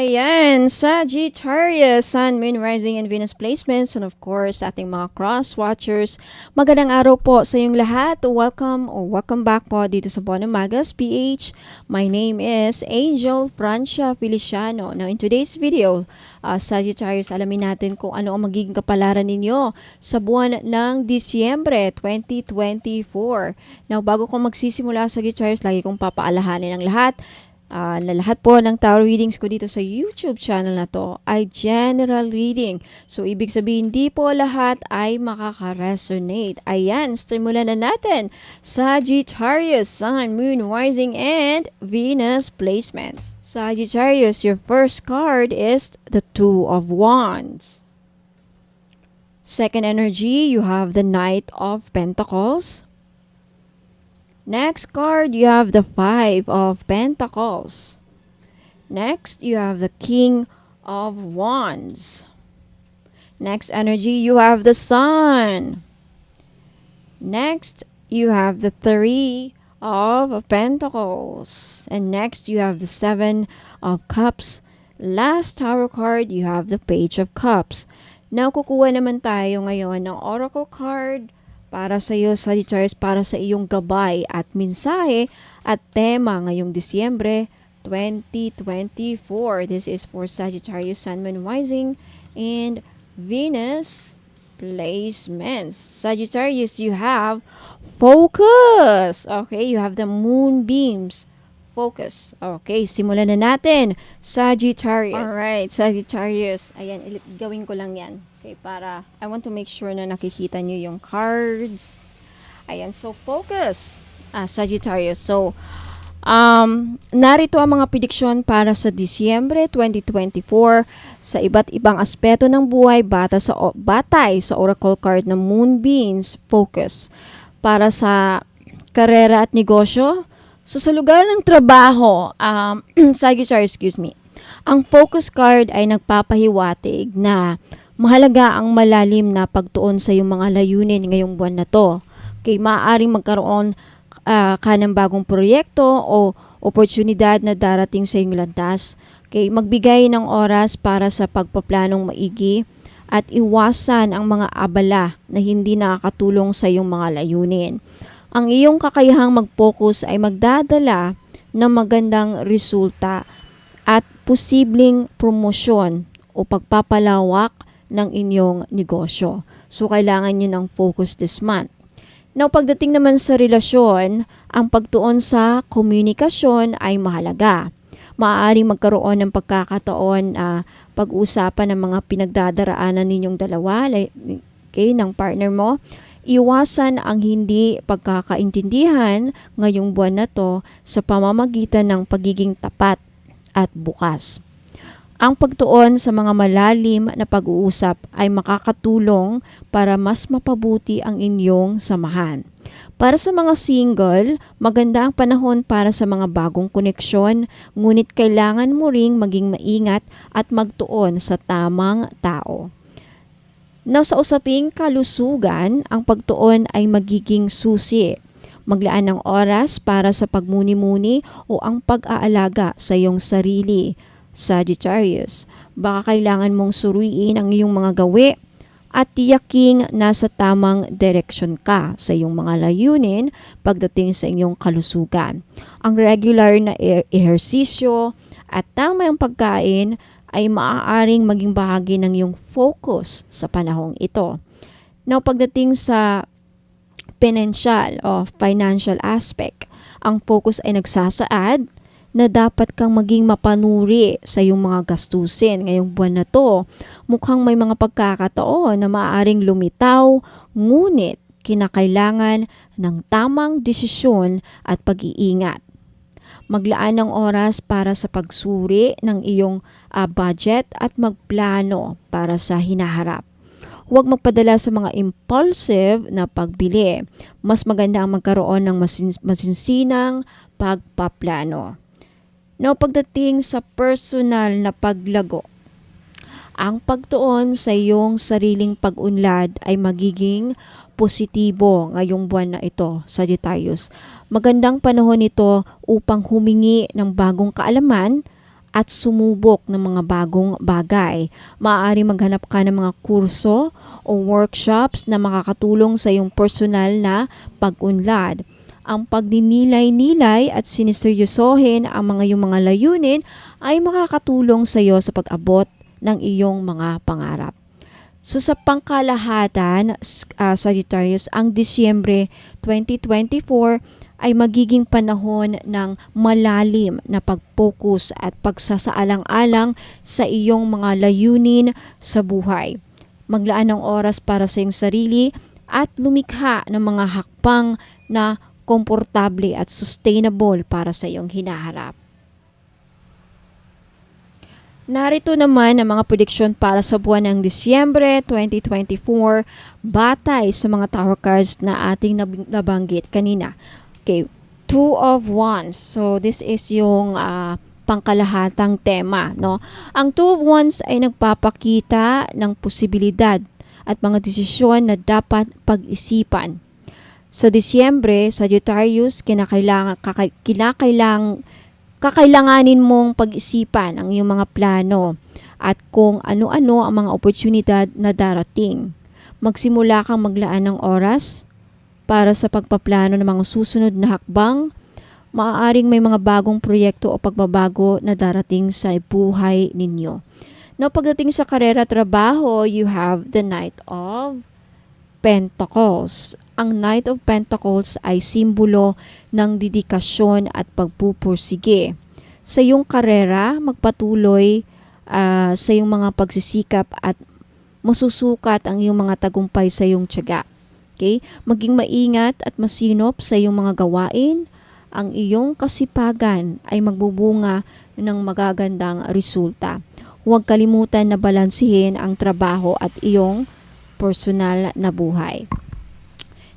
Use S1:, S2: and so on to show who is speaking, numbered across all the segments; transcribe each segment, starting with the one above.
S1: Ayan, Sagittarius, Sun, Moon, Rising, and Venus placements, and of course, ating mga cross-watchers. Magandang araw po sa inyong lahat. Welcome back po dito sa Buwan Umagas PH. My name is Angel Francia Feliciano. Now, in today's video, Sagittarius, alamin natin kung ano ang magiging kapalaran ninyo sa buwan ng Disyembre 2024. Now, bago ko magsisimula, Sagittarius, lagi kong papaalahanin ang lahat na lahat po ng tarot readings ko dito sa YouTube channel na to ay general reading. So, ibig sabihin, hindi po lahat ay makaka-resonate. Ayan, simulan na natin. Sagittarius, Sun, Moon, Rising, and Venus placements. Sagittarius, your first card is the Two of Wands. Second energy, you have the Knight of Pentacles. Next card, you have the Five of Pentacles. Next, you have the King of Wands. Next energy, you have the Sun. Next, you have the Three of Pentacles. And next, you have the Seven of Cups. Last tarot card, you have the Page of Cups. Now, kukuha naman tayo ngayon ng Oracle card para sa iyo, Sagittarius, para sa iyong gabay at mensahe at tema ngayong Disyembre 2024. This is for Sagittarius, Sun, Moon, Rising, and Venus placements. Sagittarius, you have focus. Okay, you have the moonbeams. Focus. Okay, simulan na natin. Sagittarius. Alright, Sagittarius. Ayan, gawin ko lang yan. Okay, para I want to make sure na nakikita nyo yung cards. Ayan, so focus. Sagittarius. So, narito ang mga prediksyon para sa Disyembre 2024 sa iba't ibang aspeto ng buhay batay sa Oracle card ng Moonbeams Focus. Para sa karera at negosyo, so sa lugar ng trabaho, Sagittarius, ang focus card ay nagpapahiwatig na mahalaga ang malalim na pagtuon sa iyong mga layunin ngayong buwan na to. Okay, maaaring magkaroon ka ng bagong proyekto o oportunidad na darating sa iyong landas. Okay, magbigay ng oras para sa pagpaplanong maigi at iwasan ang mga abala na hindi nakakatulong sa iyong mga layunin. Ang iyong kakayahang mag-focus ay magdadala ng magandang resulta at posibleng promosyon o pagpapalawak ng inyong negosyo. So, kailangan nyo ng focus this month. Now, pagdating naman sa relasyon, ang pagtuon sa komunikasyon ay mahalaga. Maaaring magkaroon ng pagkakataon pag-usapan ng mga pinagdadaraanan ninyong dalawa, ng partner mo. Iwasan ang hindi pagkakaintindihan ngayong buwan na to sa pamamagitan ng pagiging tapat at bukas. Ang pagtuon sa mga malalim na pag-uusap ay makakatulong para mas mapabuti ang inyong samahan. Para sa mga single, maganda ang panahon para sa mga bagong koneksyon, ngunit kailangan mo ring maging maingat at magtuon sa tamang tao. Now, sa usaping kalusugan, ang pagtuon ay magiging susi. Maglaan ng oras para sa pagmuni-muni o ang pag-aalaga sa iyong sarili. Sagittarius, baka kailangan mong suriin ang iyong mga gawi at tiyaking nasa tamang direksyon ka sa iyong mga layunin pagdating sa inyong kalusugan. Ang regular na ehersisyo at tamang pagkain ay maaaring maging bahagi ng iyong focus sa panahong ito. Now, pagdating sa financial aspect, ang focus ay nagsasaad na dapat kang maging mapanuri sa iyong mga gastusin ngayong buwan na to. Mukhang may mga pagkakataon na maaaring lumitaw, ngunit kinakailangan ng tamang desisyon at pag-iingat. Maglaan ng oras para sa pagsuri ng iyong budget at magplano para sa hinaharap. Huwag magpadala sa mga impulsive na pagbili. Mas maganda ang magkaroon ng masinsinang pagpaplano. Now, pagdating sa personal na paglago, ang pagtuon sa iyong sariling pag-unlad ay magiging positibo ngayong buwan na ito, Sagittarius. Magandang panahon ito upang humingi ng bagong kaalaman at sumubok ng mga bagong bagay. Maaari maghanap ka ng mga kurso o workshops na makakatulong sa iyong personal na pag-unlad. Ang pagninilay-nilay at siniseryosohin ang iyong mga layunin ay makakatulong sa iyo sa pag-abot ng iyong mga pangarap. So sa pangkalahatan, Sagittarius, ang Disyembre 2024 ay magiging panahon ng malalim na pag-focus at pagsasaalang-alang sa iyong mga layunin sa buhay. Maglaan ng oras para sa iyong sarili at lumikha ng mga hakbang na komportable at sustainable para sa iyong hinaharap. Narito naman ang mga prediksyon para sa buwan ng Disyembre 2024 batay sa mga tower cards na ating nabanggit kanina. Okay, Two of Wands. So this is yung pangkalahatang tema, no? Ang Two of Wands ay nagpapakita ng posibilidad at mga desisyon na dapat pag-isipan. Sa Disyembre, Sagittarius, kakailanganin mong pag-isipan ang iyong mga plano at kung ano-ano ang mga oportunidad na darating. Magsimula kang maglaan ng oras para sa pagpaplano ng mga susunod na hakbang. Maaaring may mga bagong proyekto o pagbabago na darating sa buhay ninyo. Now, pagdating sa karera trabaho, you have the Knight of Pentacles. Ang Knight of Pentacles ay simbolo ng dedikasyon at pagpupursige. Sa iyong karera, magpatuloy sa iyong mga pagsisikap at masusukat ang iyong mga tagumpay sa iyong tiyaga. Okay? Maging maingat at masinop sa iyong mga gawain. Ang iyong kasipagan ay magbubunga ng magagandang resulta. Huwag kalimutan na balansihin ang trabaho at iyong personal na buhay.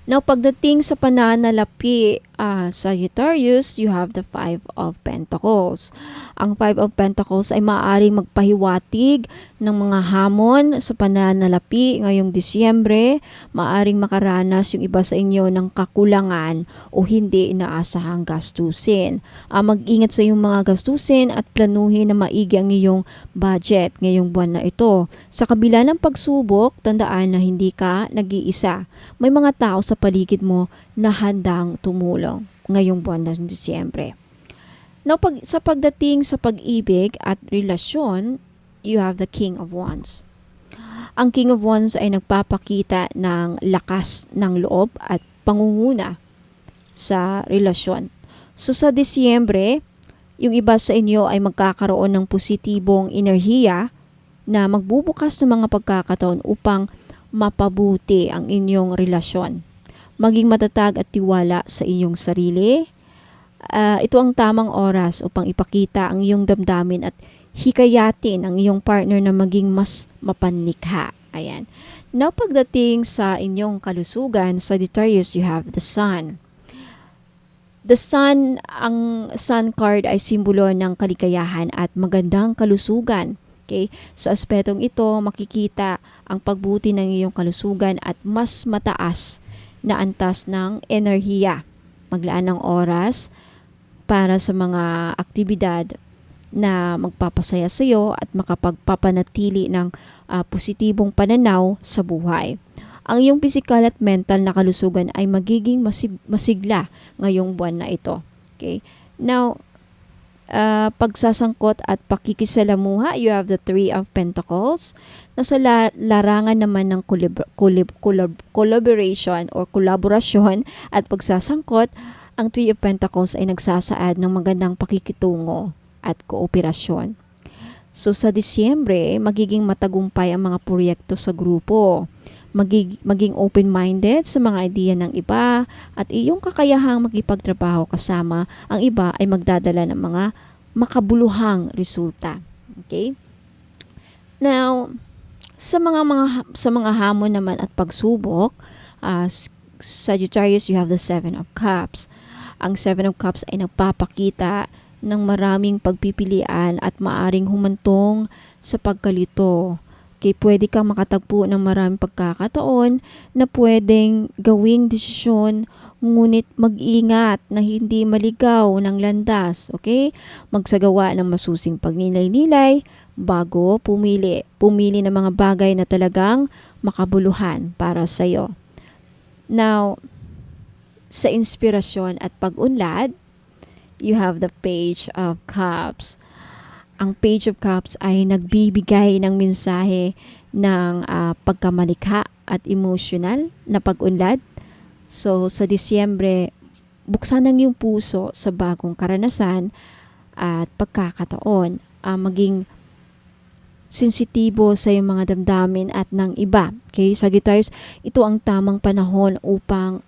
S1: Now, pagdating sa pananalapi, Sagittarius, you have the Five of Pentacles. Ang Five of Pentacles ay maaaring magpahiwatig ng mga hamon sa pananalapi ngayong Disyembre. Maaaring makaranas yung iba sa inyo ng kakulangan o hindi inaasahang gastusin. Mag-ingat sa iyong mga gastusin at planuhin na maigi ang iyong budget ngayong buwan na ito. Sa kabila ng pagsubok, tandaan na hindi ka nag-iisa. May mga tao sa paligid mo na handang tumulong ngayong buwan ng Disyembre. Now, sa pagdating sa pag-ibig at relasyon, you have the King of Wands. Ang King of Wands ay nagpapakita ng lakas ng loob at pangunguna sa relasyon. So sa Disyembre, yung iba sa inyo ay magkakaroon ng positibong enerhiya na magbubukas ng mga pagkakataon upang mapabuti ang inyong relasyon. Maging matatag at tiwala sa iyong sarili. Ito ang tamang oras upang ipakita ang iyong damdamin at hikayatin ang iyong partner na maging mas mapanlikha. Ayan. Now, pagdating sa inyong kalusugan, Sagittarius, you have the Sun. The Sun, ang Sun card ay simbolo ng kaligayahan at magandang kalusugan. Okay? Sa aspetong ito, makikita ang pagbuti ng iyong kalusugan at mas mataas na antas ng enerhiya. Maglaan ng oras para sa mga aktibidad na magpapasaya sa iyo at makapagpapanatili ng positibong pananaw sa buhay. Ang iyong physical at mental na kalusugan ay magiging masigla ngayong buwan na ito. Okay? Now, pagsasangkot at pakikisalamuha, you have the Three of Pentacles. Nasa larangan naman ng collaboration or kolaborasyon at pagsasangkot, ang Three of Pentacles ay nagsasaad ng magandang pakikitungo at kooperasyon. So sa Disyembre, magiging matagumpay ang mga proyekto sa grupo. Maging open-minded sa mga ideya ng iba at iyong kakayahang makipagtrabaho kasama ang iba ay magdadala ng mga makabuluhang resulta. Okay? Now, sa mga hamon naman at pagsubok, Sagittarius, you have the Seven of Cups. Ang Seven of Cups ay nagpapakita ng maraming pagpipilian at maaring humantong sa pagkalito. kaya pwede kang makatagpo ng maraming pagkakataon na pwedeng gawing desisyon, ngunit mag-ingat na hindi maligaw ng landas, okay? Magsagawa ng masusing pagnilay-nilay bago pumili. Pumili ng mga bagay na talagang makabuluhan para sa'yo. Now, sa inspirasyon at pag-unlad, you have the Page of Cups. Ang Page of Cups ay nagbibigay ng mensahe ng pagkamalikha at emotional na pag-unlad. So, sa Disyembre, buksan ang iyong puso sa bagong karanasan at pagkakataon. Maging sensitibo sa iyong mga damdamin at ng iba. Okay, Sagittarius, ito ang tamang panahon upang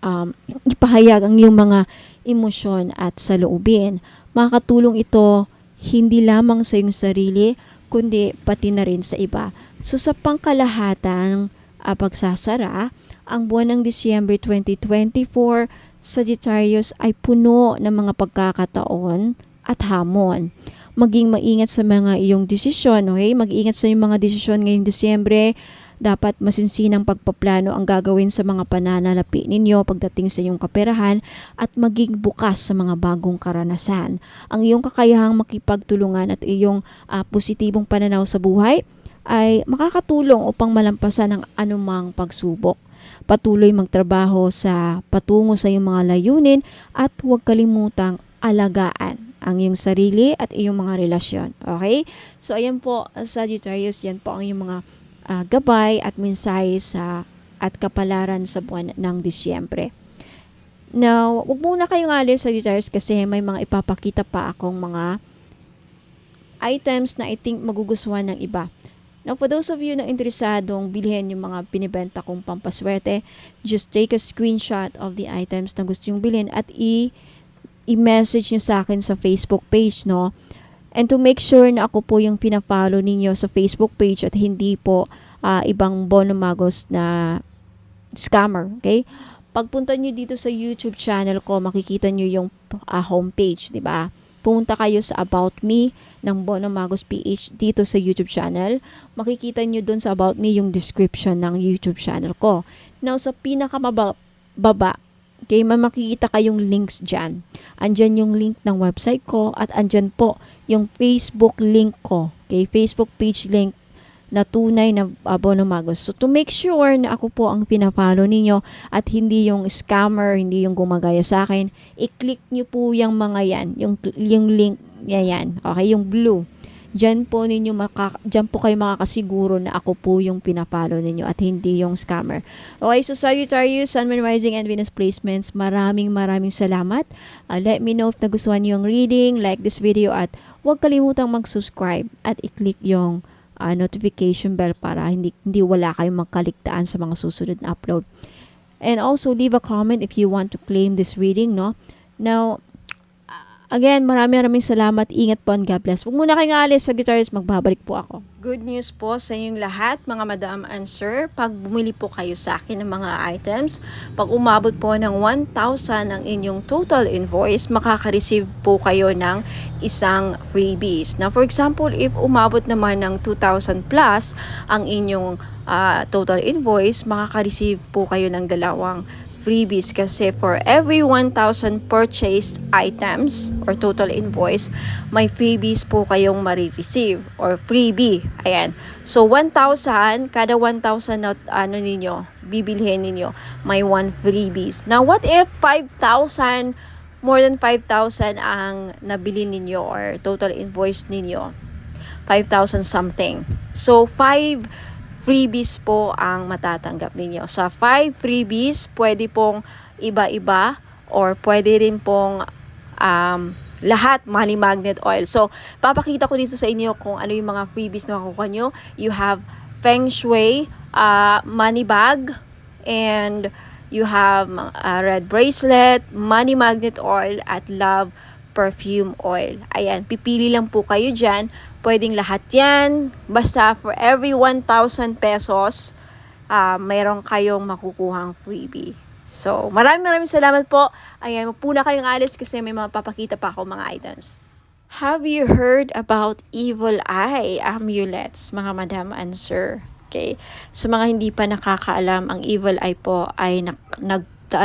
S1: ipahayag ang iyong mga emosyon at saloobin. Makakatulong ito hindi lamang sa iyong sarili, kundi pati na rin sa iba. So sa pangkalahatan pagsasara, ang buwan ng Disyembre 2024, Sagittarius ay puno ng mga pagkakataon at hamon. Maging maingat sa mga iyong desisyon, okay? Mag-ingat sa iyong mga desisyon ngayong Disyembre. Dapat masinsinang pagpaplano ang gagawin sa mga pananalapi ninyo pagdating sa iyong kaperahan at maging bukas sa mga bagong karanasan. Ang iyong kakayahang makipagtulungan at iyong positibong pananaw sa buhay ay makakatulong upang malampasan ang anumang pagsubok. Patuloy magtrabaho sa patungo sa iyong mga layunin at huwag kalimutang alagaan ang iyong sarili at iyong mga relasyon. Okay? So, ayan po, Sagittarius, yan po ang iyong mga gabay at mensahe at kapalaran sa buwan ng Disyembre. Now, wag muna kayong alis, Sagittarius, kasi may mga ipapakita pa akong mga items na I think magugustuhan ng iba. Now, for those of you na interesadong bilhin yung mga binibenta kong pampaswerte, just take a screenshot of the items na gusto yung bilhin at i-message nyo sa akin sa Facebook page, no? And to make sure na ako po yung pina-follow ninyo sa Facebook page at hindi po ibang Bono Magos na scammer, okay? Pagpunta nyo dito sa YouTube channel ko, makikita nyo yung homepage, di ba? Pumunta kayo sa About Me ng Bono Magos PH dito sa YouTube channel. Makikita nyo dun sa About Me yung description ng YouTube channel ko. Now, sa pinakamababa, okay, makikita kayong links dyan. Andyan yung link ng website ko at andyan po yung Facebook link ko. Okay, Facebook page link na tunay na Bono Magos. So, to make sure na ako po ang pina-follow ninyo at hindi yung scammer, hindi yung gumagaya sa akin, i-click nyo po yung mga yan, yung link yan. Okay, yung blue. Diyan po kayo makakasiguro na ako po yung pinapalo ninyo at hindi yung scammer. Okay, so Sagittarius, Sun, Moon, Rising, and Venus placements, maraming salamat. Let me know if nagustuhan niyo yung reading, like this video, at huwag kalimutang mag-subscribe at i-click yung notification bell para hindi wala kayong magkaligtaan sa mga susunod na upload. And also, leave a comment if you want to claim this reading, no? Now, again, maraming salamat. Ingat po and God bless. Huwag muna kayong alis, Sagittarius. Magbabalik po ako. Good news po sa inyong lahat, mga madam and sir. Pag bumili po kayo sa akin ng mga items, pag umabot po ng 1,000 ang inyong total invoice, makaka-receive po kayo ng isang freebies. Now, for example, if umabot naman ng 2,000 plus ang inyong total invoice, makaka-receive po kayo ng dalawang freebies kasi for every 1,000 purchased items or total invoice, may freebies po kayong marireceive or freebie. Ayan. So, 1,000, kada 1,000 na bibilhin ninyo, may 1 freebies. Now, what if 5,000, more than 5,000 ang nabili ninyo or total invoice ninyo? 5,000 something. So, 5 freebies po ang matatanggap ninyo. Sa 5 freebies, pwede pong iba-iba or pwede rin pong lahat money magnet oil. So, papakita ko dito sa inyo kung ano yung mga freebies na makukuha nyo. You have Feng Shui money bag, and you have red bracelet, money magnet oil, at love perfume oil. Ayan, pipili lang po kayo dyan. Pwedeng lahat yan. Basta for every 1,000 pesos, mayroon kayong makukuhang freebie. So, maraming salamat po. Ayan, mapuna kayong alis kasi may mga papakita pa ako mga items. Have you heard about evil eye amulets, mga madam and sir? Okay? Sa mga hindi pa nakakaalam, ang evil eye po ay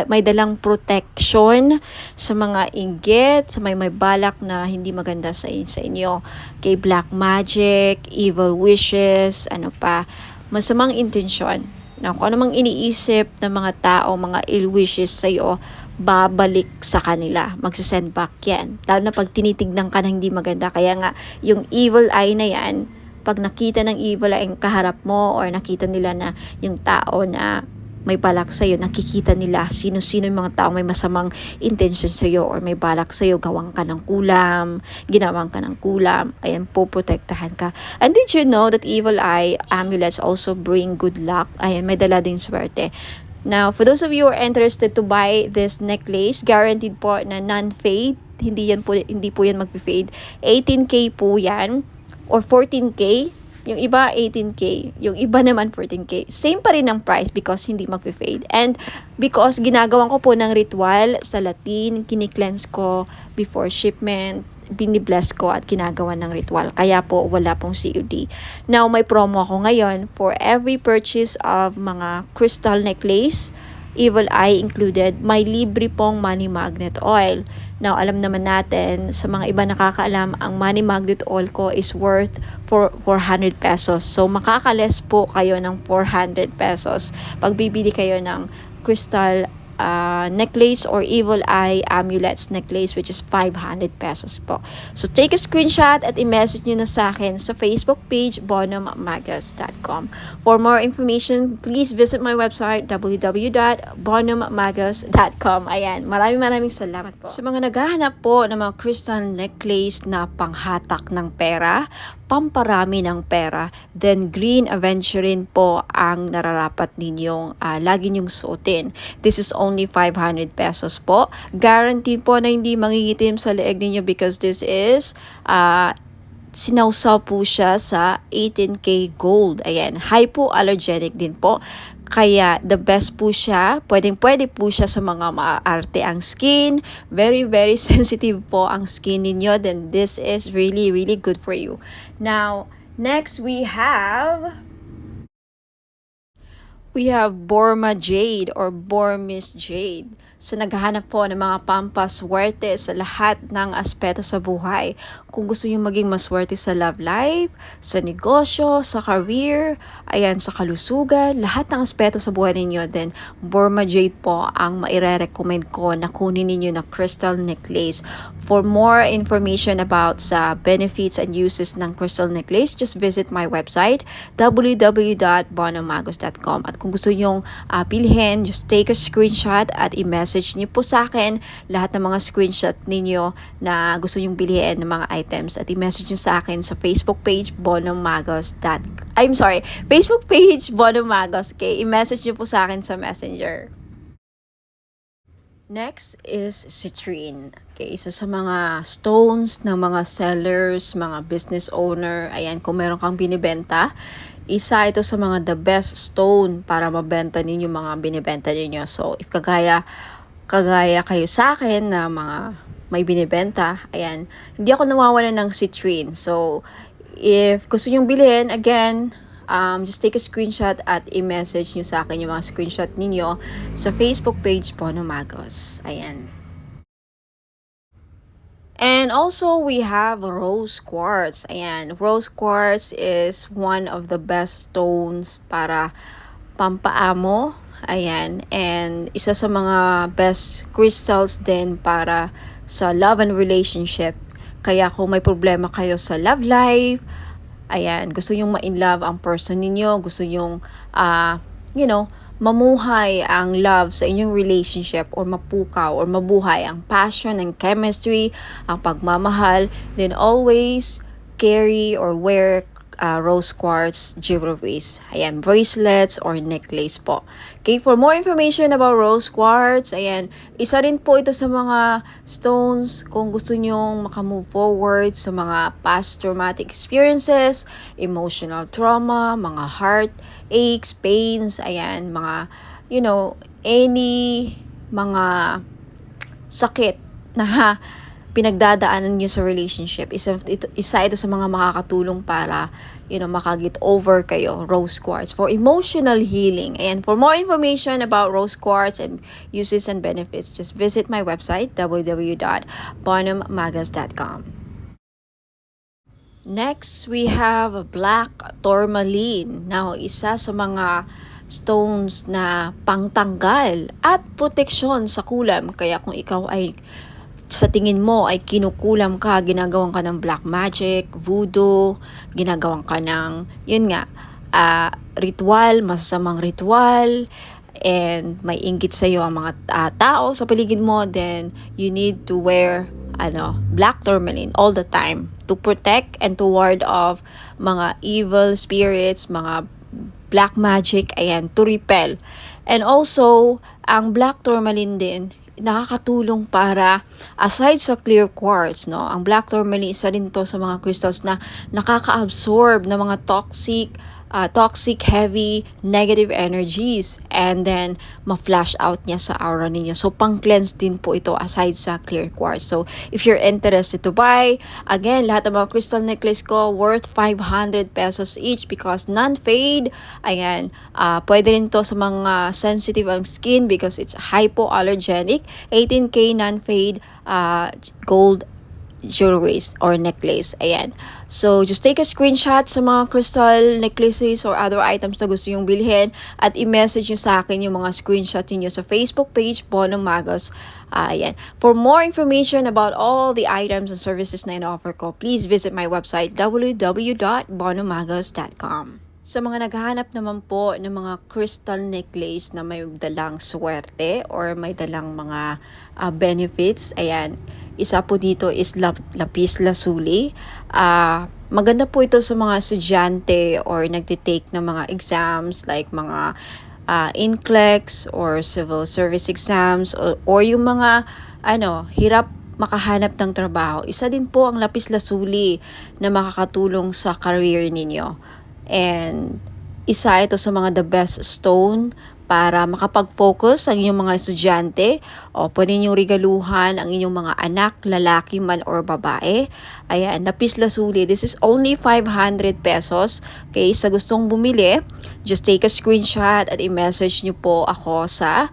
S1: may dalang protection sa mga inggit, sa may balak na hindi maganda sa inyo. Okay, black magic, evil wishes, ano pa, masamang intensyon. Na kung ano mang iniisip ng mga tao, mga ill wishes sa iyo, babalik sa kanila. Magsasend back yan. Lalo na pag tinitignan ka na hindi maganda. Kaya nga, yung evil eye na yan, pag nakita ng evil eye ang kaharap mo or nakita nila na yung tao na may balak sa'yo, nakikita nila sino-sino yung mga tao may masamang intention sa'yo or may balak sa'yo, gawang ka ng kulam, ginawang ka ng kulam, ayan, poprotektahan ka. And did you know that evil eye amulets also bring good luck? Ayan, may dala din swerte. Now, for those of you who are interested to buy this necklace, guaranteed po na non-fade, hindi po yan mag-fade. 18K po yan or 14K. Yung iba 18K, yung iba naman 14K. Same pa rin ang price because hindi mag-fade. And because ginagawan ko po ng ritual sa Latin, kini-cleanse ko before shipment, binibless ko at ginagawa ng ritual. Kaya po wala pong COD. Now may promo ako ngayon for every purchase of mga crystal necklace, evil eye included, may libre pong money magnet oil. Now, alam naman natin, sa mga iba nakakaalam, ang money magnet oil ko is worth for 400 pesos. So, makakales po kayo ng 400 pesos pag bibili kayo ng crystal necklace or evil eye amulets necklace, which is 500 pesos po. So, take a screenshot at i-message nyo na sa akin sa Facebook page, bonummagus.com. For more information, please visit my website, www.bonummagus.com. Ayan, maraming salamat po. Sa mga naghahanap po ng mga crystal necklace na panghatak ng pera, pamparami ng pera, then green aventurine po ang nararapat ninyong lagi nyong suotin. This is only 500 pesos po. Guaranteed po na hindi mangingitim sa leeg ninyo because this is sinawsaw po siya sa 18K gold. Ayan, hypoallergenic din po. Kaya the best po siya, pwede po siya sa mga maarte ang skin, very sensitive po ang skin ninyo, then this is really good for you. Now, next we have Borma Jade or Burmese Jade. So, naghahanap po ng mga pampaswerte sa lahat ng aspeto sa buhay. Kung gusto nyo maging maswerte sa love life, sa negosyo, sa career, ayan, sa kalusugan, lahat ng aspeto sa buhay ninyo, then Burma Jade po ang maire-recommend ko na kunin ninyo na crystal necklace. For more information about sa benefits and uses ng crystal necklace, just visit my website, www.bonummagus.com. At kung gusto nyong bilhin, just take a screenshot at i-message niyo po sa akin lahat ng mga screenshot ninyo na gusto nyong bilhin ng mga items at i-message nyo sa akin sa Facebook page Facebook page Bonummagus. Okay, i-message nyo po sa akin sa Messenger. Next is citrine. Okay, isa sa mga stones ng mga sellers, mga business owner. Ayan, kung meron kang binibenta, isa ito sa mga the best stone para mabenta ninyo mga binibenta ninyo. So, if kagaya kayo sa akin na mga may binibenta, ayan, hindi ako nawawalan ng citrine. So, if gusto nyong bilhin, again, just take a screenshot at i-message nyo sa akin yung mga screenshot ninyo sa Facebook page Bonummagus. Ayan. And also, we have rose quartz. Ayan, rose quartz is one of the best stones para pampaamo. Ayan, and isa sa mga best crystals din para sa love and relationship. Kaya kung may problema kayo sa love life, ayan, gusto nyong ma-in-love ang person ninyo, gusto nyong, mamuhay ang love sa inyong relationship or mapukaw or mabuhay ang passion and chemistry, ang pagmamahal, then always carry or wear rose quartz jewelries. Ayan, bracelets or necklace po. Okay, for more information about rose quartz, ayan, isa rin po ito sa mga stones kung gusto nyong makamove forward sa mga past traumatic experiences, emotional trauma, mga heart aches, pains, ayan, mga, any mga sakit na pinagdadaanan nyo sa relationship. Isa ito sa mga makakatulong para, makagit over kayo, rose quartz, for emotional healing. And for more information about rose quartz and uses and benefits, just visit my website, www.bonhammagas.com. Next, we have black tourmaline. Now, isa sa mga stones na pangtanggal at proteksyon sa kulam. Kaya kung ikaw ay sa tingin mo ay kinukulam ka, ginagawan ka ng black magic, voodoo, ginagawan ka ng, ritual, masasamang ritual, and may inggit sa iyo ang mga tao sa paligid mo, then you need to wear black tourmaline all the time to protect and to ward off mga evil spirits, mga black magic, to repel. And also, ang black tourmaline din, nakakatulong para, aside sa clear quartz, ang black tourmaline, isa rin to sa mga crystals na nakaka-absorb ng mga toxic, heavy, negative energies, and then ma-flash out niya sa aura ninyo. So, pang-cleanse din po ito aside sa clear quartz. So, if you're interested to buy, again, lahat ng mga crystal necklace ko worth 500 pesos each because non-fade. Pwede rin to sa mga sensitive ang skin because it's hypoallergenic. 18K non-fade gold jewelries or necklace. So, just take a screenshot sa mga crystal necklaces or other items na gusto nyong bilhin at i-message nyo sa akin yung mga screenshot niyo sa Facebook page, Bonham Magas. For more information about all the items and services na in-offer ko, please visit my website, www.bonhammagas.com. Sa mga naghahanap naman po ng mga crystal necklace na may dalang swerte or may dalang mga benefits, isa po dito is lapis lazuli. Maganda po ito sa mga estudyante or nagtitake ng mga exams like mga NCLEX or civil service exams or yung mga hirap makahanap ng trabaho. Isa din po ang lapis lazuli na makakatulong sa career ninyo. And isa ito sa mga the best stone para makapag-focus ang inyong mga estudyante o pwede niyong regaluhan ang inyong mga anak, lalaki man or babae. Lapis lazuli. This is only 500 pesos. Okay, sa gustong bumili, just take a screenshot at i-message niyo po ako sa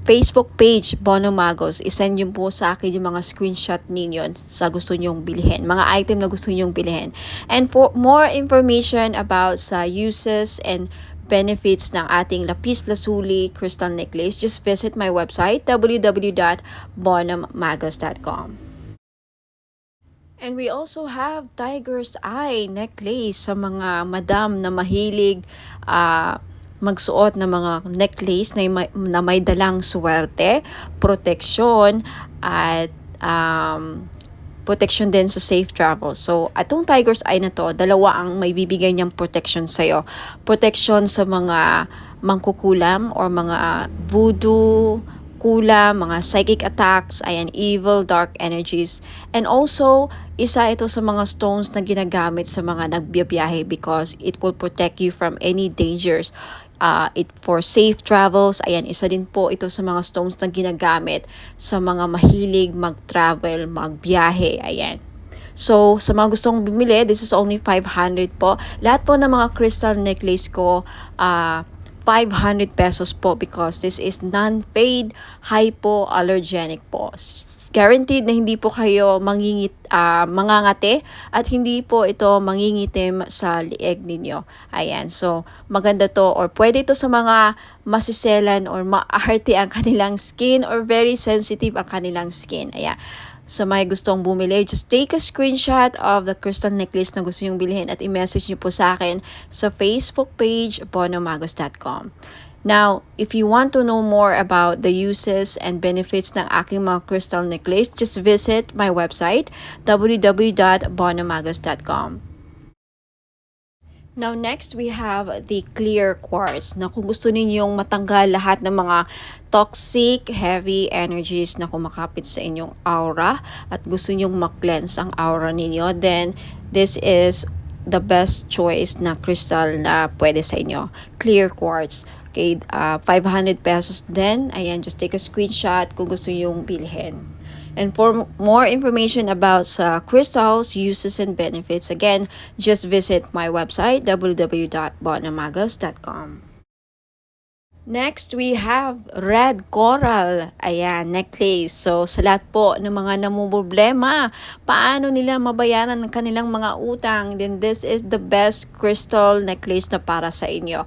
S1: Facebook page, Bonham Magas. I-send nyo po sa akin yung mga screenshot ninyo sa gusto nyong bilhin. Mga item na gusto nyong bilhin. And for more information about sa uses and benefits ng ating lapis lazuli crystal necklace, just visit my website, www.bonhammagas.com. And we also have tiger's eye necklace sa mga madam na mahilig magsuot ng mga necklace na may dalang swerte, proteksyon, at protection din sa safe travel. So, atong tiger's eye na to, dalawa ang may bibigay niyang protection sa'yo. Protection sa mga mangkukulam or mga voodoo, kulam, mga psychic attacks, evil, dark energies. And also, isa ito sa mga stones na ginagamit sa mga nagbiyabiyahe because it will protect you from any dangers. For safe travels, isa din po ito sa mga stones na ginagamit sa mga mahilig mag-travel, magbiyahe, So, sa mga gustong bumili, this is only 500 po. Lahat po ng mga crystal necklace ko, 500 pesos po because this is non-fade, hypoallergenic po. Guaranteed na hindi po kayo mangangati at hindi po ito mangingitim sa lieg ninyo. So maganda to or pwede ito sa mga masiselan or maarte ang kanilang skin or very sensitive ang kanilang skin. Sa may gustong bumili, just take a screenshot of the crystal necklace na gusto nyong bilhin at i-message nyo po sa akin sa Facebook page, bonhammagas.com. Now, if you want to know more about the uses and benefits ng aking mga crystal necklace, just visit my website, www.bonhammagas.com. Now, next, we have the clear quartz na kung gusto ninyong matanggal lahat ng mga toxic, heavy energies na kumakapit sa inyong aura at gusto ninyong ma-cleanse ang aura ninyo, then this is the best choice na crystal na pwede sa inyo. Clear quartz. Okay, 500 pesos din. Just take a screenshot kung gusto yung bilhin. And for more information about sa crystals, uses, and benefits, again, just visit my website, www.bonamagos.com. Next, we have red coral. Ayan, necklace. So, sa lahat po ng mga namumblema, paano nila mabayaran ang kanilang mga utang, then this is the best crystal necklace na para sa inyo.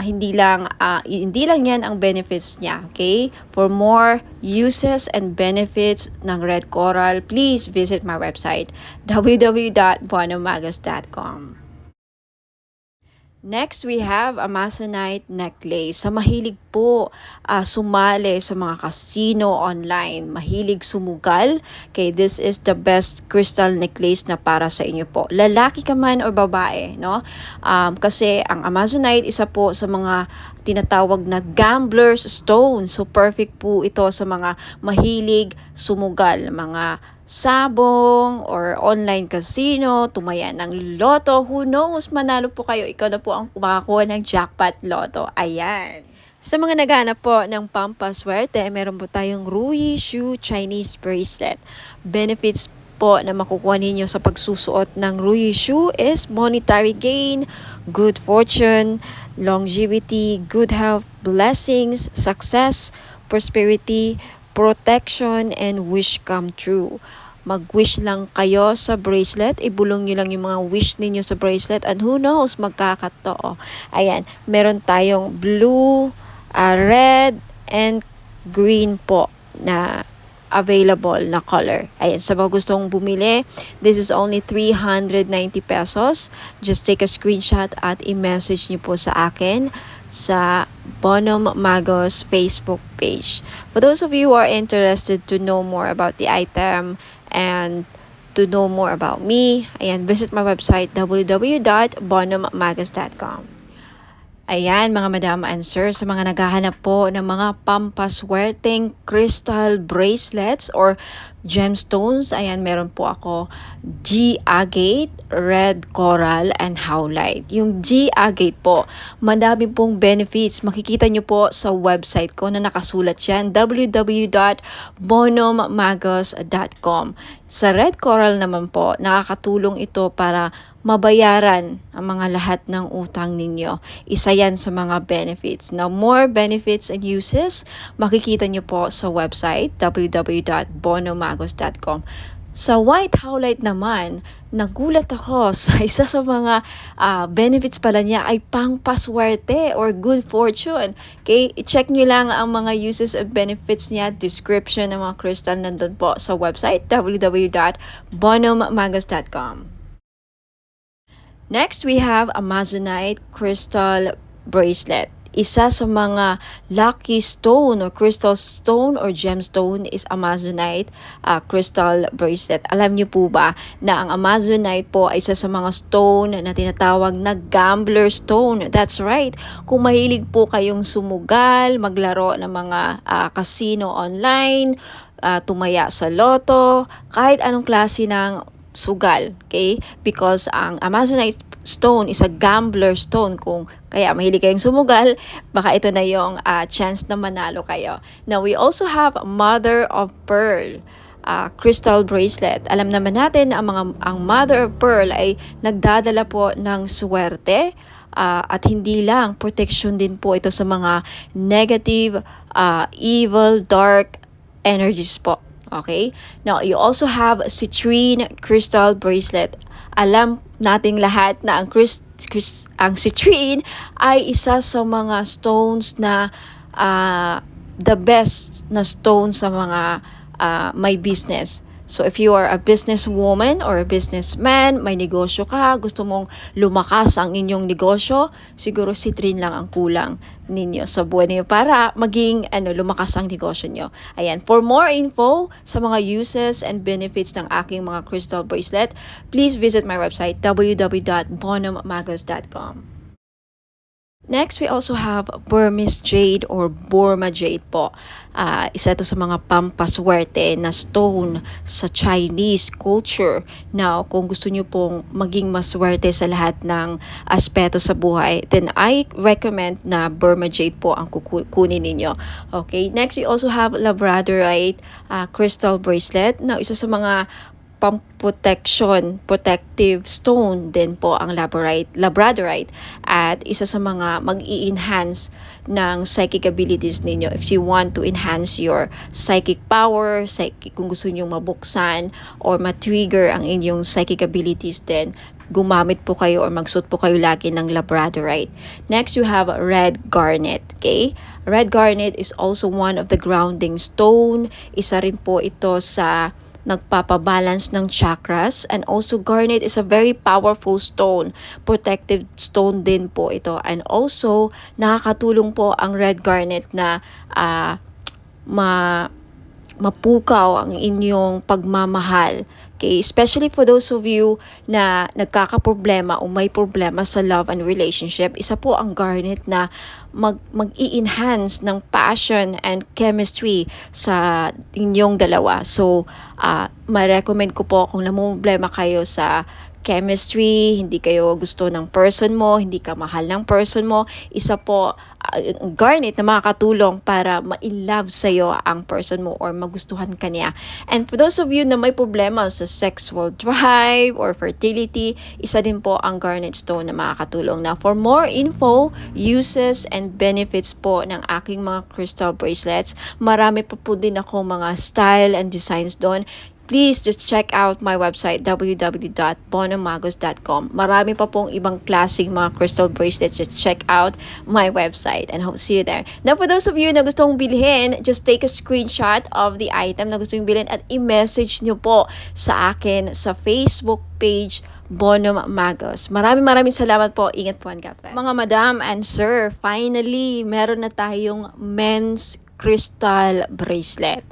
S1: Hindi lang yan ang benefits niya, okay? For more uses and benefits ng red coral, please visit my website, www.bonamagos.com. Next, we have Amazonite necklace. Sa mahilig po sumali sa mga casino online, mahilig sumugal, okay, this is the best crystal necklace na para sa inyo po. Lalaki ka man o babae, no? Kasi ang Amazonite, isa po sa mga tinatawag na gambler's stone. So, perfect po ito sa mga mahilig sumugal, mga sabong or online casino, tumaya ng loto, who knows, manalo po kayo, ikaw na po ang makakuha ng jackpot loto. Ayan. Sa mga naghahanap po ng pampaswerte, meron po tayong Rui Shu Chinese bracelet. Benefits po na makukuha ninyo sa pagsusuot ng Rui Shu is monetary gain, good fortune, longevity, good health, blessings, success, prosperity, protection, and wish come true. Mag-wish lang kayo sa bracelet, ibulong nyo lang yung mga wish ninyo sa bracelet, and who knows, magkakatotoo. Ayan, meron tayong blue, red, and green po na available na color. Ayan, sa mga gustong bumili, this is only 390 pesos. Just take a screenshot at i-message nyo po sa akin sa Bonum Magos Facebook page. For those of you who are interested to know more about the item and to know more about me, ayan, visit my website www.bonummagos.com. Ayan, mga madam and sir, sa mga naghahanap po ng mga pampaswerteng crystal bracelets or gemstones, ayan, meron po ako G-agate, red coral, and howlite. Yung G-agate po, madami pong benefits. Makikita nyo po sa website ko na nakasulat yan, www.bonummagos.com. Sa red coral naman po, nakakatulong ito para mabayaran ang mga lahat ng utang ninyo. Isa yan sa mga benefits. Now, more benefits and uses, makikita nyo po sa website www.bonummagos.com. Sa white howlite naman, nagulat ako sa isa sa mga benefits pala niya ay pangpaswerte or good fortune. Okay, i-check nyo lang ang mga uses and benefits niya, description ng mga crystal nandun po sa website www.bonummagos.com. Next, we have Amazonite crystal bracelet. Isa sa mga lucky stone or crystal stone or gemstone is Amazonite crystal bracelet. Alam niyo po ba na ang Amazonite po ay isa sa mga stone na tinatawag na gambler stone? That's right. Kung mahilig po kayong sumugal, maglaro ng mga casino online, tumaya sa loto, kahit anong klase ng sugal, okay? Because ang Amazonite stone is a gambler stone. Kung kaya mahilig kayong sumugal, baka ito na yung chance na manalo kayo. Now, we also have Mother of Pearl crystal bracelet. Alam naman natin na ang Mother of Pearl ay nagdadala po ng swerte, at hindi lang, protection din po ito sa mga negative, evil, dark energies po. Okay? Now, you also have citrine crystal bracelet. Alam nating lahat na ang citrine ay isa sa mga stones na the best na stone sa mga may business. So if you are a businesswoman or a businessman, may negosyo ka, gusto mong lumakas ang inyong negosyo, siguro citrine lang ang kulang ninyo sa buhay niyo para maging lumakas ang negosyo niyo. Ayan, for more info sa mga uses and benefits ng aking mga crystal bracelet, please visit my website www.bonummagos.com. Next, we also have Burmese jade or Burma jade po. Isa ito sa mga pampaswerte na stone sa Chinese culture. Now, kung gusto nyo pong maging maswerte sa lahat ng aspeto sa buhay, then I recommend na Burma jade po ang kukunin ninyo. Okay, next we also have Labradorite crystal bracelet. Now, isa sa mga protective stone din po ang Labradorite at isa sa mga mag-i-enhance ng psychic abilities ninyo if you want to enhance your psychic power, kung gusto niyo mabuksan or ma-trigger ang inyong psychic abilities, then gumamit po kayo or magsuot po kayo lagi ng Labradorite. Next, you have red garnet. Okay? Red garnet is also one of the grounding stone. Isa rin po ito sa nagpapabalance ng chakras, and also garnet is a very powerful stone, protective stone din po ito, and also nakakatulong po ang red garnet na mapukaw ang inyong pagmamahal. Okay, especially for those of you na nagkakaproblema o may problema sa love and relationship, isa po ang garnet na mag-i-enhance ng passion and chemistry sa inyong dalawa. So, ma-recommend ko po kung namumblema kayo sa chemistry, hindi kayo gusto ng person mo, hindi ka mahal ng person mo, isa po garnet na makakatulong para ma-love sa'yo ang person mo or magustuhan ka niya. And for those of you na may problema sa sexual drive or fertility, isa din po ang garnet stone na makakatulong. Now, for more info, uses, and benefits po ng aking mga crystal bracelets, marami pa po din ako mga style and designs doon. Please just check out my website www.bonomagos.com. Marami pa pong ibang klaseng mga crystal bracelets. Just check out my website and hope to see you there. Now, for those of you na gustong bilhin, just take a screenshot of the item na gusto yung bilhin at i-message nyo po sa akin sa Facebook page Bonom Magos. Maraming salamat po. Ingat po and God bless. Mga madam and sir, finally, meron na tayong men's crystal bracelet.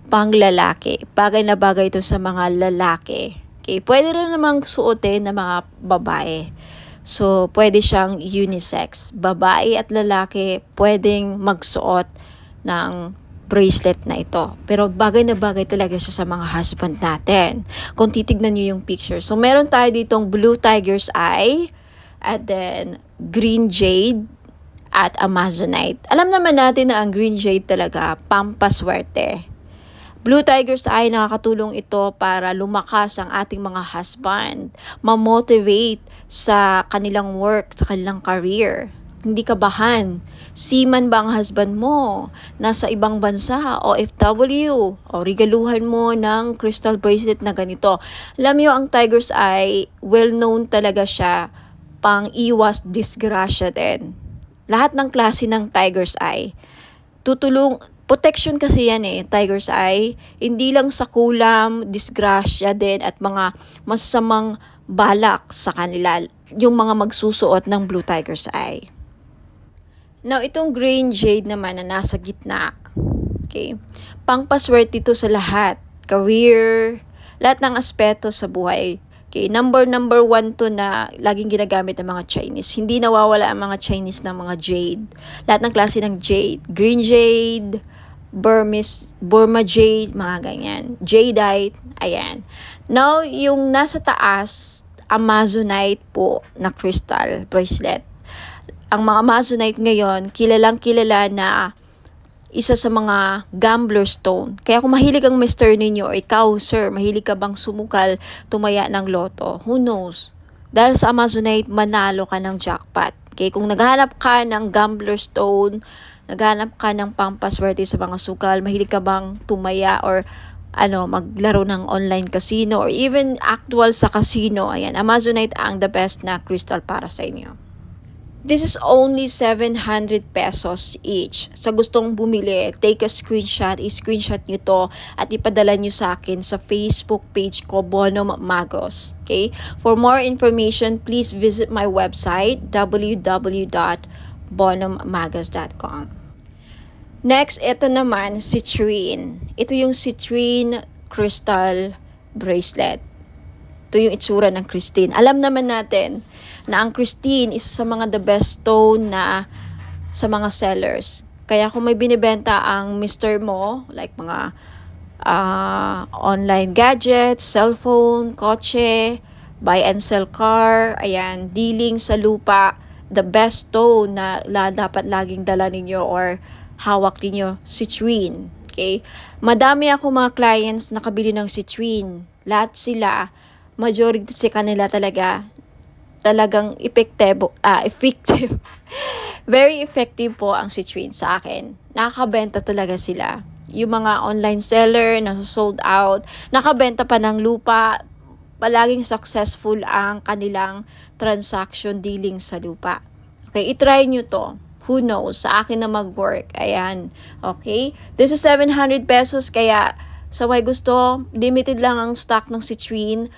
S1: Pang lalaki. Bagay na bagay ito sa mga lalaki. Okay, pwede rin namang suotin ng mga babae. So, pwede siyang unisex. Babae at lalaki pwedeng magsuot ng bracelet na ito. Pero bagay na bagay talaga siya sa mga husband natin. Kung titignan niyo yung picture. So, meron tayo ditong blue tiger's eye, and then green jade, at amazonite. Alam naman natin na ang green jade talaga pampaswerte. Blue tiger's eye, nakakatulong ito para lumakas ang ating mga husband, ma-motivate sa kanilang work, sa kanilang career. Hindi kabahan. Seaman ba ang husband mo? Nasa ibang bansa, OFW, o regaluhan mo ng crystal bracelet na ganito. Alam niyo, ang tiger's eye, well-known talaga siya pang iwas disgrasya din. Lahat ng klase ng tiger's eye, protection kasi yan tiger's eye. Hindi lang sa kulam, disgrasya din at mga masasamang balak sa kanila, yung mga magsusuot ng blue tiger's eye. Now, itong green jade naman na nasa gitna, okay, pangpaswerte ito sa lahat. Career, lahat ng aspeto sa buhay. Okay, number one to na laging ginagamit ng mga Chinese. Hindi nawawala ang mga Chinese ng mga jade. Lahat ng klase ng jade. Green jade, Burma jade, mga ganyan. Jadeite, ayan. Now, yung nasa taas, amazonite po na crystal bracelet. Ang mga amazonite ngayon, kilalang-kilala na isa sa mga gambler stone. Kaya kung mahilig ang mister ninyo, or ikaw, sir, mahilig ka bang sumukal, tumaya ng loto, who knows? Dahil sa amazonite, manalo ka ng jackpot. Okay, kung naghahanap ka ng gambler stone, naghahanap ka ng pampaswerte sa mga sukal, mahilig ka bang tumaya or maglaro ng online casino or even actual sa casino, ayan, amazonite ang the best na crystal para sa inyo. This is only 700 pesos each. Sa gustong bumili, take a screenshot, i-screenshot nyo to at ipadala nyo sa akin sa Facebook page ko, Bonom Magos. Okay? For more information, please visit my website, www.bonommagos.com. Next, ito naman, citrine. Ito yung citrine crystal bracelet. Ito yung itsura ng Christine. Alam naman natin na ang Christine isa sa mga the best stone na sa mga sellers. Kaya kung may binibenta ang Mr. Mo, like mga online gadgets, cellphone, kotse, buy and sell car, ayan, dealing sa lupa, the best stone na dapat laging dala ninyo or hawak ninyo, citrine. Okay? Madami ako mga clients na nakabili ng citrine. Lahat sila, majority sa kanila talagang effective. Very effective po ang citrine sa akin. Nakakabenta talaga sila. Yung mga online seller na sold out, nakabenta pa ng lupa, palaging successful ang kanilang transaction dealing sa lupa. Okay, itry nyo to. Who knows? Sa akin na mag-work. Ayan. Okay? This is 700 pesos, kaya sa may gusto, limited lang ang stock ng citrine.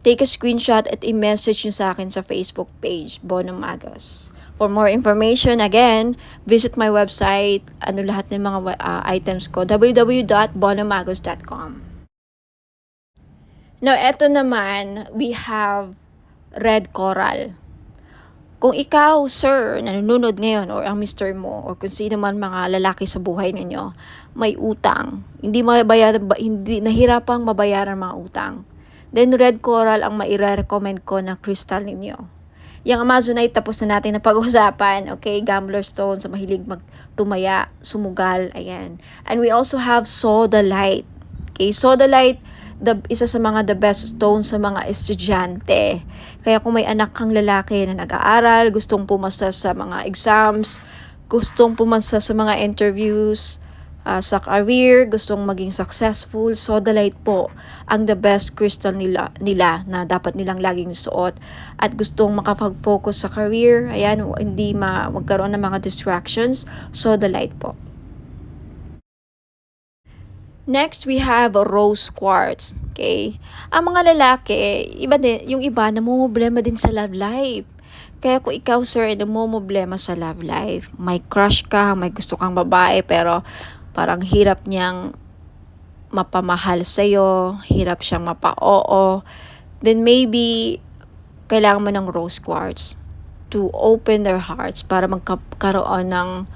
S1: Take a screenshot at i-message nyo sa akin sa Facebook page, Bono Magos. For more information, again, visit my website, lahat ng mga items ko, www.bonomagos.com. Now, eto naman, we have red coral. Kung ikaw, sir, nanonood ngayon, or ang Mr. Mo, or kung sino man mga lalaki sa buhay ninyo, may utang, hindi nahirapang mabayaran mga utang, then red coral ang maire-recommend ko na crystal ninyo. Yung Amazonite, tapos na natin na pag-usapan. Okay, gambler stone sa mahilig magtumaya, sumugal, ayan. And we also have sodalite. Okay, sodalite, isa sa mga the best stone sa mga estudyante. Kaya kung may anak kang lalaki na nag-aaral, gustong pumasa sa mga exams, gustong pumasa sa mga interviews, sa career, gustong maging successful, sodalite po ang the best crystal nila na dapat nilang laging suot. At gustong makapag-focus sa career, ayan, hindi magkaroon ng mga distractions, sodalite po. Next, we have rose quartz. Okay? Ang mga lalaki, yung iba namumblema din sa love life. Kaya kung ikaw, sir, namumblema sa love life, may crush ka, may gusto kang babae, pero parang hirap niyang mapamahal sa'yo, hirap siyang mapa-oo, then maybe kailangan mo ng rose quartz to open their hearts para magkaroon ng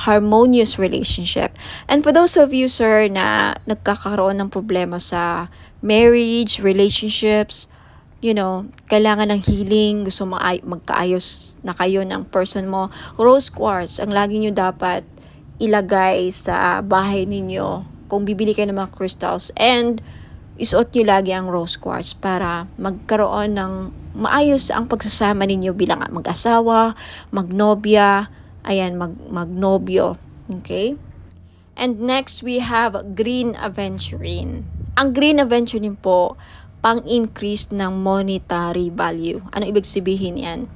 S1: harmonious relationship. And for those of you, sir, na nagkakaroon ng problema sa marriage, relationships, kailangan ng healing, gusto magkaayos na kayo ng person mo, rose quartz ang lagi nyo dapat ilagay sa bahay ninyo kung bibili kayo ng mga crystals, and isuot nyo lagi ang rose quartz para magkaroon ng maayos ang pagsasama ninyo bilang mag-asawa, magnobya, magnobyo. Okay? And next, we have green aventurine. Ang green aventurine po, pang-increase ng monetary value. Ano ibig sabihin yan?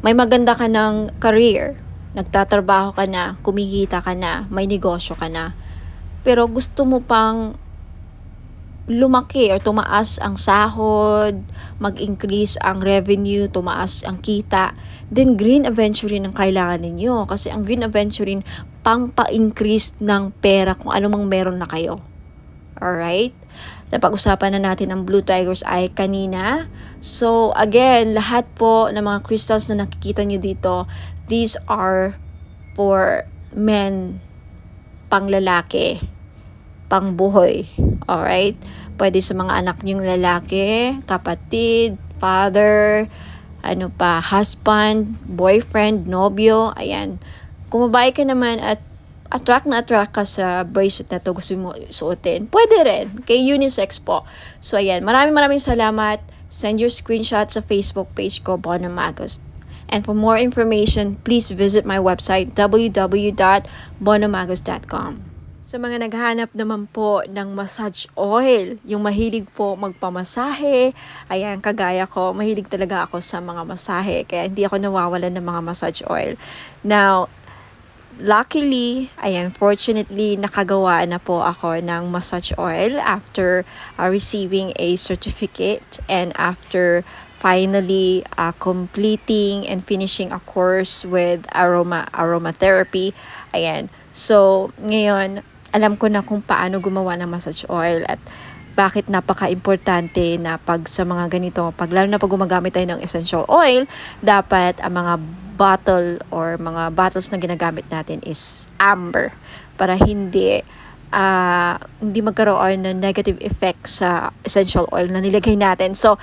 S1: May maganda ka ng career, nagtatrabaho ka na, kumikita ka na, may negosyo ka na, pero gusto mo pang lumaki or tumaas ang sahod, mag-increase ang revenue, tumaas ang kita, then green aventurine ang kailangan ninyo. Kasi ang green aventurine, pang-pa-increase ng pera kung ano mang meron na kayo. Alright? Napag-usapan na natin ang Blue Tiger's Eye kanina. So, again, lahat po ng mga crystals na nakikita nyo dito, these are for men, pang lalaki, pang buhay. Alright? Pwede sa mga anak nyong lalaki, kapatid, father, husband, boyfriend, nobyo, ayan. Kung babae ka naman at attract ka sa bracelet na to, gusto mo suotin, pwede rin. Kay unisex po. So, ayan. Maraming salamat. Send your screenshot sa Facebook page ko, Bono Magos. And for more information, please visit my website, www.bonomagos.com. Sa mga naghahanap naman po ng massage oil, yung mahilig po magpamasahe, ayan, kagaya ko, mahilig talaga ako sa mga masahe, kaya hindi ako nawawalan ng mga massage oil. Now, luckily, fortunately, nakagawa na po ako ng massage oil after receiving a certificate and after finally completing and finishing a course with aromatherapy. Ayan. So, ngayon, alam ko na kung paano gumawa ng massage oil at bakit napaka-importante na pag sa mga ganito, lalo na pag gumagamit tayo ng essential oil, dapat ang mga bottle or mga bottles na ginagamit natin is amber para hindi magkaroon ng negative effect sa essential oil na nilagay natin. So,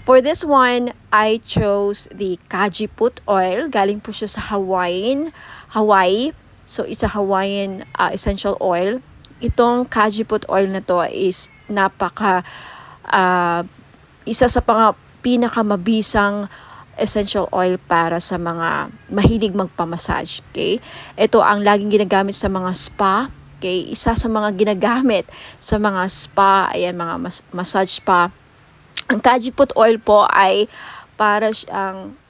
S1: for this one, I chose the Kajiput oil. Galing po siya sa Hawaii. So, it's a Hawaiian essential oil. Itong Kajiput oil na to is isa sa pinakamabisang essential oil para sa mga mahilig magpamassage. Okay? Ito ang laging ginagamit sa mga spa. Okay? Isa sa mga ginagamit sa mga spa, ayan, mga massage spa. Ang Kajiput oil po ay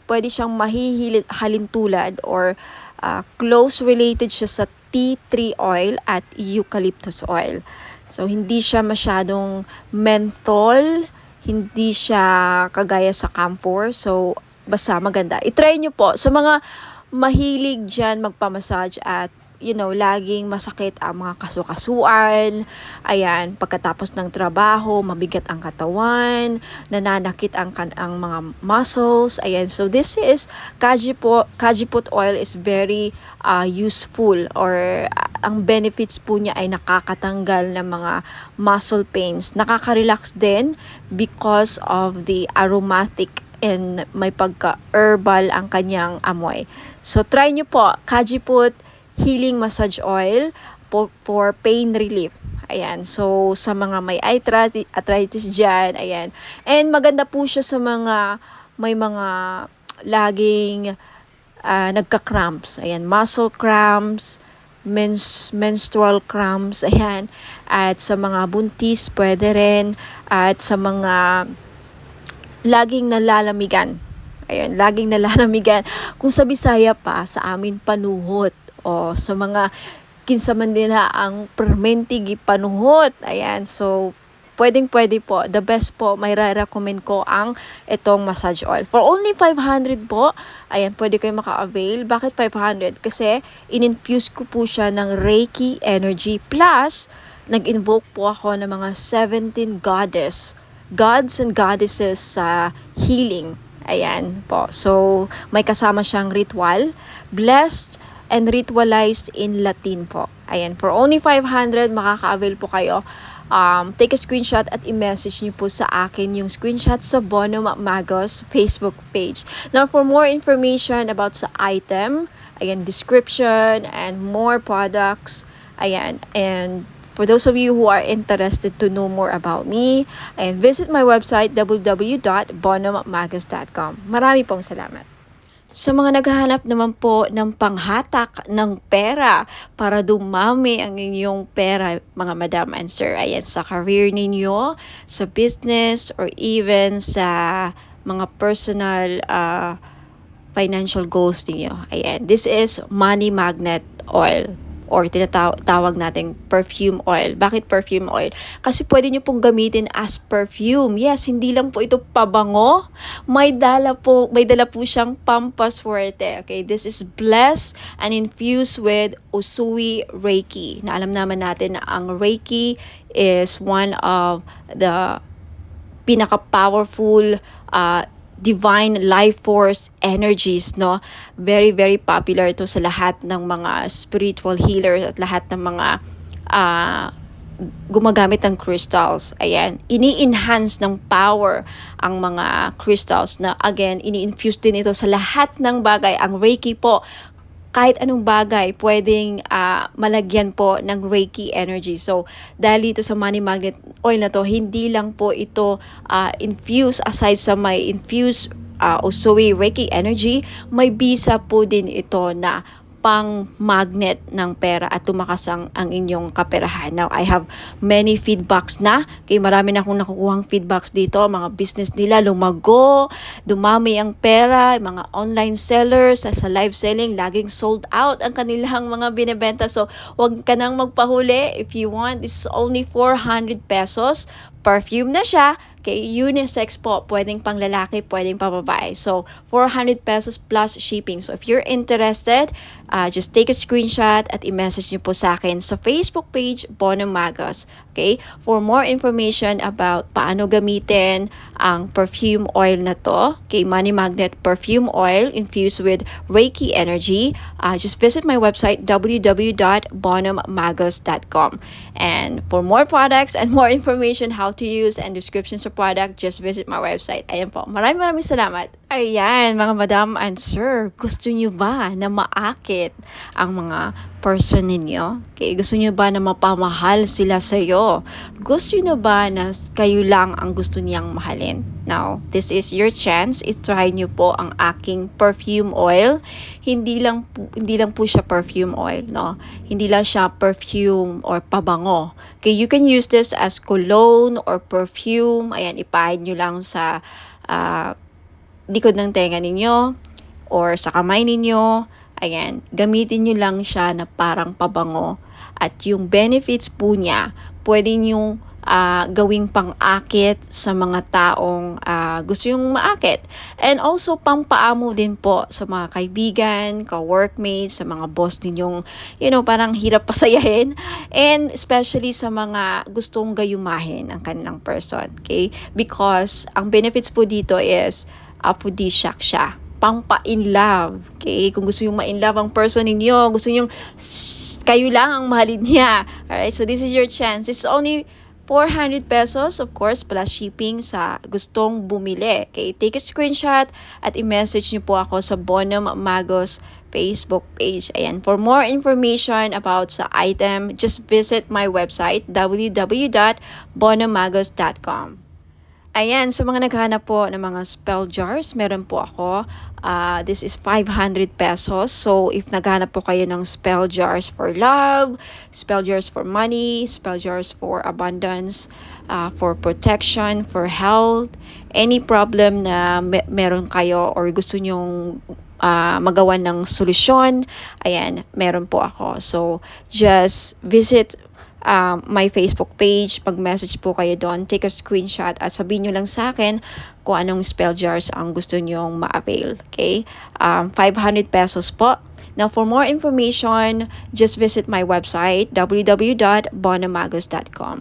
S1: pwede siyang halintulad or close related siya sa tea tree oil at eucalyptus oil. So, hindi siya masyadong menthol, hindi siya kagaya sa camphor. So, basta maganda. I-try nyo po sa mga mahilig dyan magpamassage at laging masakit ang mga kasukasuan. Ayan, pagkatapos ng trabaho, mabigat ang katawan, nananakit ang mga muscles. Ayan, so this is Kajiput oil is very useful or ang benefits po niya ay nakakatanggal ng mga muscle pains. Nakaka-relax din because of the aromatic and may pagka-herbal ang kanyang amoy. So try nyo po, Kajiput Healing Massage Oil for pain relief. Ayan. So, sa mga may arthritis dyan, ayan. And maganda po siya sa may mga laging nagka-cramps. Ayan. Muscle cramps, menstrual cramps, ayan. At sa mga buntis, pwede rin. At sa mga laging nalalamigan. Ayan. Laging nalalamigan. Kung sa Bisaya pa, sa amin panuhot. O sa mga kinsaman nila ang permentig panuhot. Ayan, so pwede po. The best po, may recommend ko ang itong massage oil. For only 500 po, ayan, pwede kayo maka-avail. Bakit 500? Kasi in-infuse ko po siya ng Reiki energy plus nag-invoke po ako ng mga 17 gods and goddesses sa healing. Ayan po. So, may kasama siyang ritual. Blessed and ritualized in Latin po. Ayan, for only 500, makaka-avail po kayo. Take a screenshot at i-message niyo po sa akin yung screenshot sa Bono Magos Facebook page. Now, for more information about sa item, ayan, description, and more products, ayan, and for those of you who are interested to know more about me, ayan, visit my website, www.bonomagos.com. Marami pong salamat. Sa mga naghahanap naman po ng panghatak ng pera para dumami ang inyong pera, mga madam and sir, ayan, sa career ninyo, sa business, or even sa mga personal financial goals ninyo. Ayan, this is money magnet oil or tinatawag nating perfume oil. Bakit perfume oil? Kasi pwede nyo pong gamitin as perfume. Yes, hindi lang po ito pabango. May dala po siyang pampaswerte. Okay, this is blessed and infused with Usui Reiki. Na alam naman natin na ang Reiki is one of the pinaka-powerful divine life force energies, no? Very, very popular to sa lahat ng mga spiritual healers at lahat ng mga gumagamit ng crystals. Ayan, ini-enhance ng power ang mga crystals na, again, ini-infuse din ito sa lahat ng bagay. Ang Reiki po, kahit anong bagay, pwedeng malagyan po ng Reiki energy. So, dahil dito sa money magnet oil na to, hindi lang po ito infuse, aside sa may infuse Usui Reiki energy, may bisa po din ito na pang magnet ng pera at tumakas ang inyong kaperahan. Now, I have many feedbacks na. Kaya marami na akong nakukuhang feedbacks dito. Mga business nila lumago, dumami ang pera, mga online sellers sa live selling, laging sold out ang kanilang mga binebenta. So, wag ka nang magpahuli. If you want, this is only 400 pesos. Perfume na siya, Okay, unisex po, pwedeng pang lalaki, pwedeng pang babae. So, 400 pesos plus shipping. So, if you're interested, just take a screenshot at i-message niyo po sa akin sa Facebook page, Bono Magos. Okay? For more information about paano gamitin ang perfume oil na to, okay, Money Magnet Perfume Oil infused with Reiki energy, just visit my website, www.bonommagos.com. And for more products and more information how to use and descriptions of product, just visit my website. Ayan po. Maraming salamat. Ayan, mga madam and sir, gusto nyo ba na maakit ang mga person ninyo? Okay, gusto nyo ba na mapamahal sila sa'yo? Gusto nyo ba na kayo lang ang gusto niyang mahalin? Now, this is your chance. I-try nyo po ang aking perfume oil. Hindi lang po siya perfume oil, no? Hindi lang siya perfume or pabango. Okay, you can use this as cologne or perfume. Ayan, ipahid nyo lang sa likod ng tenga ninyo or sa kamay ninyo. Ayan, gamitin nyo lang siya na parang pabango. At yung benefits po niya, pwede nyo gawing pang-akit sa mga taong gusto yung maakit. And also, pampaamo din po sa mga kaibigan, ka-workmates, sa mga boss ninyong, parang hirap pasayahin. And especially sa mga gustong gayumahin ang kanilang person. Okay? Because ang benefits po dito is aphrodisiac siya. Pampa-in love. Okay? Kung gusto yung ma-in love ang person ninyo, gusto yung kayo lang ang mahalin niya. Alright? So, this is your chance. It's only 400 pesos, of course, plus shipping sa gustong bumili. Okay? Take a screenshot at i-message niyo po ako sa Bono Magos Facebook page. Ayan. For more information about sa item, just visit my website, www.bonommagos.com. Ayan, sa mga naghahanap po ng mga spell jars, meron po ako. This is 500 pesos. So, if naghahanap po kayo ng spell jars for love, spell jars for money, spell jars for abundance, for protection, for health, any problem na meron kayo or gusto nyong magawa ng solusyon, ayan, meron po ako. So, just visit my Facebook page, pag-message po kayo doon, take a screenshot at sabihin nyo lang sa akin kung anong spell jars ang gusto nyong ma-avail. Okay? 500 pesos po. Now, for more information, just visit my website, www.bonommagos.com.